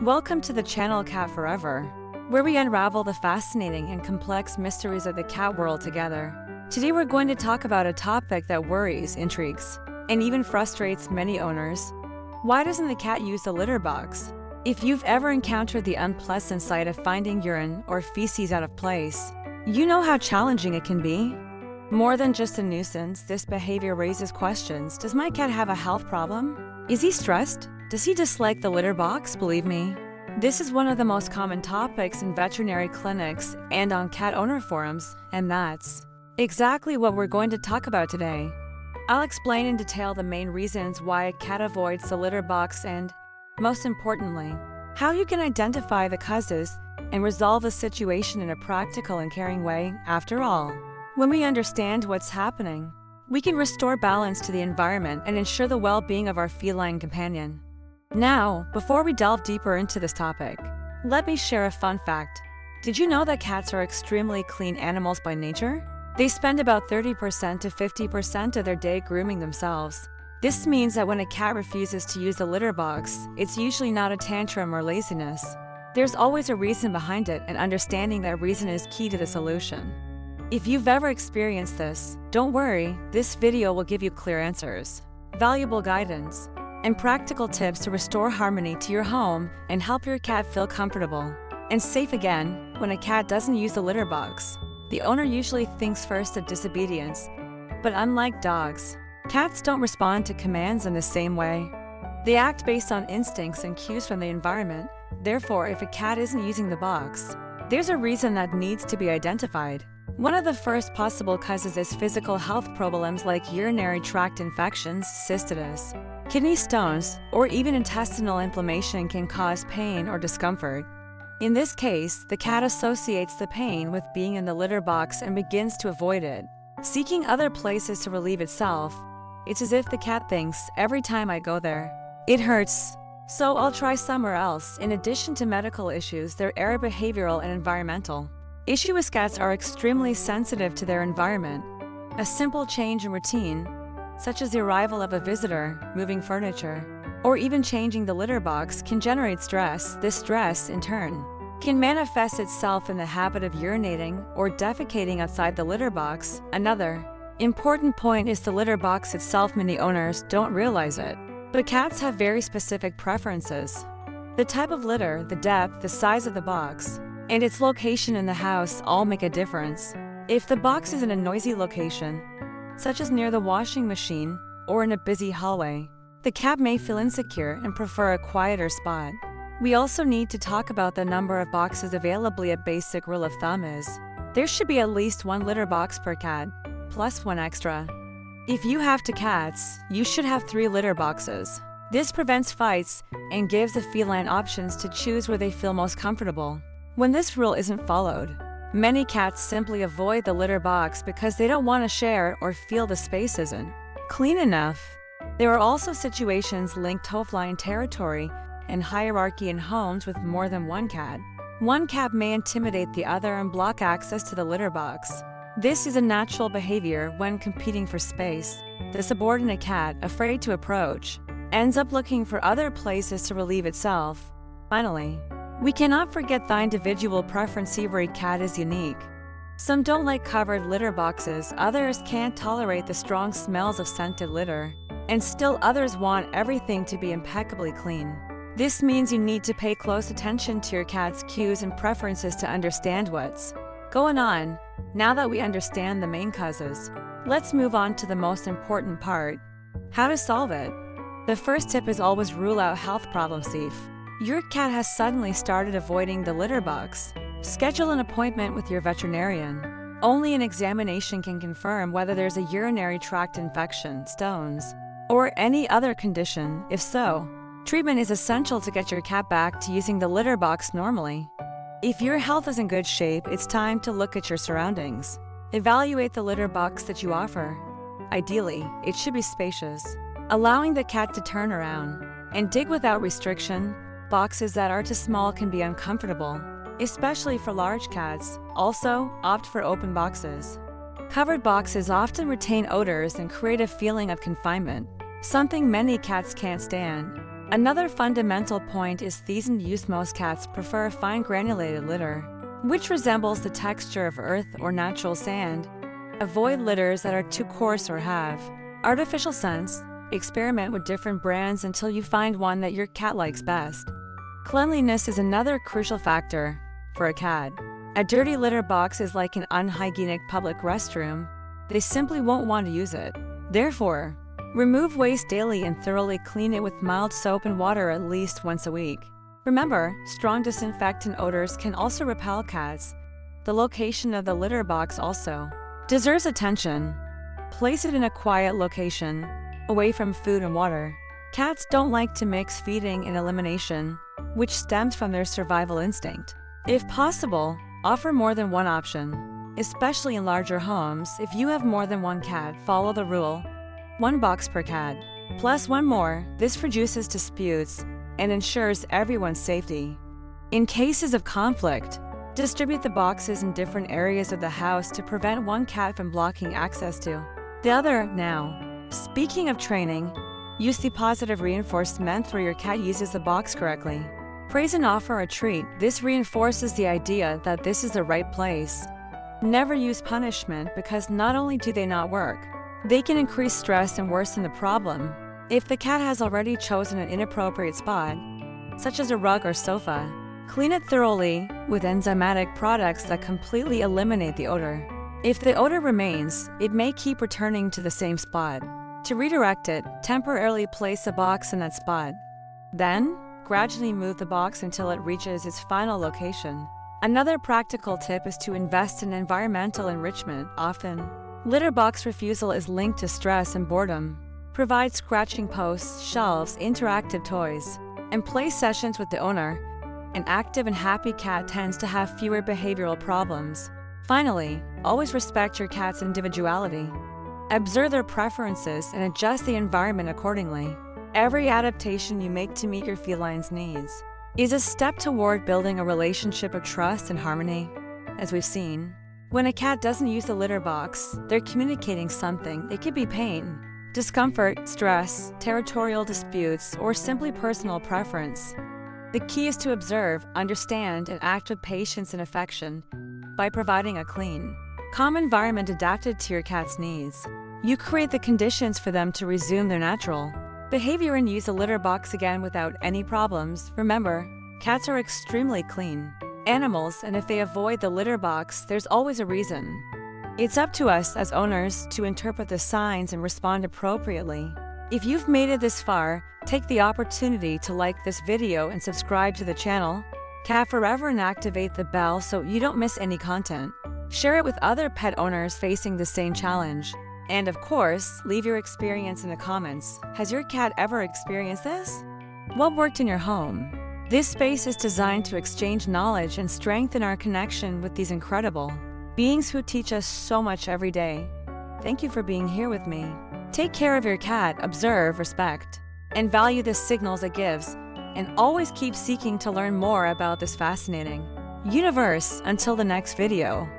Welcome to the channel Cat Forever, where we unravel the fascinating and complex mysteries of the cat world together. Today we're going to talk about a topic that worries, intrigues, and even frustrates many owners. Why doesn't the cat use the litter box? If you've ever encountered the unpleasant sight of finding urine or feces out of place, you know how challenging it can be. More than just a nuisance, this behavior raises questions. Does my cat have a health problem? Is he stressed? Does he dislike the litter box? Believe me, this is one of the most common topics in veterinary clinics and on cat owner forums, and that's exactly what we're going to talk about today. I'll explain in detail the main reasons why a cat avoids the litter box and, most importantly, how you can identify the causes and resolve the situation in a practical and caring way. After all, when we understand what's happening, we can restore balance to the environment and ensure the well-being of our feline companion. Now, before we delve deeper into this topic, let me share a fun fact. Did you know that cats are extremely clean animals by nature? They spend about 30% to 50% of their day grooming themselves. This means that when a cat refuses to use the litter box, it's usually not a tantrum or laziness. There's always a reason behind it, and understanding that reason is key to the solution. If you've ever experienced this, don't worry, this video will give you clear answers, valuable guidance, and practical tips to restore harmony to your home and help your cat feel comfortable and safe again. When a cat doesn't use the litter box, the owner usually thinks first of disobedience. But unlike dogs, cats don't respond to commands in the same way. They act based on instincts and cues from the environment. Therefore, if a cat isn't using the box, there's a reason that needs to be identified. One of the first possible causes is physical health problems like urinary tract infections, cystitis, kidney stones, or even intestinal inflammation can cause pain or discomfort. In this case, the cat associates the pain with being in the litter box and begins to avoid it, seeking other places to relieve itself. It's as if the cat thinks, every time I go there, it hurts, so I'll try somewhere else. In addition to medical issues, there are behavioral and environmental issues. Cats are extremely sensitive to their environment. A simple change in routine, such as the arrival of a visitor, moving furniture, or even changing the litter box, can generate stress. This stress, in turn, can manifest itself in the habit of urinating or defecating outside the litter box. Another important point is the litter box itself. Many owners don't realize it, but cats have very specific preferences. The type of litter, the depth, the size of the box, and its location in the house all make a difference. If the box is in a noisy location, such as near the washing machine or in a busy hallway, the cat may feel insecure and prefer a quieter spot. We also need to talk about the number of boxes available. A basic rule of thumb is there should be at least one litter box per cat, plus one extra. If you have two cats, you should have 3 litter boxes. This prevents fights and gives the feline options to choose where they feel most comfortable. When this rule isn't followed, many cats simply avoid the litter box because they don't want to share or feel the space isn't clean enough. There are also situations linked to feline territory and hierarchy in homes with more than one cat. One cat may intimidate the other and block access to the litter box. This is a natural behavior when competing for space. The subordinate cat, afraid to approach, ends up looking for other places to relieve itself. Finally, we cannot forget the individual preference. Every cat is unique. Some don't like covered litter boxes, others can't tolerate the strong smells of scented litter, and still others want everything to be impeccably clean. This means you need to pay close attention to your cat's cues and preferences to understand what's going on. Now that we understand the main causes, let's move on to the most important part: how to solve it. The first tip is always rule out health problems. If your cat has suddenly started avoiding the litter box, schedule an appointment with your veterinarian. Only an examination can confirm whether there's a urinary tract infection, stones, or any other condition. If so, treatment is essential to get your cat back to using the litter box normally. If your health is in good shape, it's time to look at your surroundings. Evaluate the litter box that you offer. Ideally, it should be spacious, allowing the cat to turn around and dig without restriction. Boxes that are too small can be uncomfortable, especially for large cats. Also, opt for open boxes. Covered boxes often retain odors and create a feeling of confinement, something many cats can't stand. Another fundamental point is seasoned use. Most cats prefer a fine granulated litter, which resembles the texture of earth or natural sand. Avoid litters that are too coarse or have artificial scents. Experiment with different brands until you find one that your cat likes best. Cleanliness is another crucial factor for a cat. A dirty litter box is like an unhygienic public restroom. They simply won't want to use it. Therefore, remove waste daily and thoroughly clean it with mild soap and water at least once a week. Remember, strong disinfectant odors can also repel cats. The location of the litter box also deserves attention. Place it in a quiet location, away from food and water. Cats don't like to mix feeding and elimination, which stems from their survival instinct. If possible, offer more than one option, especially in larger homes. If you have more than one cat, follow the rule: one box per cat, plus one more. This reduces disputes and ensures everyone's safety. In cases of conflict, distribute the boxes in different areas of the house to prevent one cat from blocking access to the other. Now, speaking of training, use the positive reinforcement where your cat uses the box correctly. Praise and offer a treat. This reinforces the idea that this is the right place. Never use punishment, because not only do they not work, they can increase stress and worsen the problem. If the cat has already chosen an inappropriate spot, such as a rug or sofa, clean it thoroughly with enzymatic products that completely eliminate the odor. If the odor remains, it may keep returning to the same spot. To redirect it, temporarily place a box in that spot. Then, gradually move the box until it reaches its final location. Another practical tip is to invest in environmental enrichment. Often, litter box refusal is linked to stress and boredom. Provide scratching posts, shelves, interactive toys, and play sessions with the owner. An active and happy cat tends to have fewer behavioral problems. Finally, always respect your cat's individuality. Observe their preferences and adjust the environment accordingly. Every adaptation you make to meet your feline's needs is a step toward building a relationship of trust and harmony. As we've seen, when a cat doesn't use the litter box, they're communicating something. It could be pain, discomfort, stress, territorial disputes, or simply personal preference. The key is to observe, understand, and act with patience and affection. By providing a clean, calm environment adapted to your cat's needs, you create the conditions for them to resume their natural behavior and use a litter box again without any problems. Remember, cats are extremely clean animals, and if they avoid the litter box, there's always a reason. It's up to us as owners to interpret the signs and respond appropriately. If you've made it this far, take the opportunity to like this video and subscribe to the channel Cat Forever and activate the bell so you don't miss any content. Share it with other pet owners facing the same challenge. And of course, leave your experience in the comments. Has your cat ever experienced this? What worked in your home? This space is designed to exchange knowledge and strengthen our connection with these incredible beings who teach us so much every day. Thank you for being here with me. Take care of your cat, observe, respect, and value the signals it gives, and always keep seeking to learn more about this fascinating universe. Until the next video.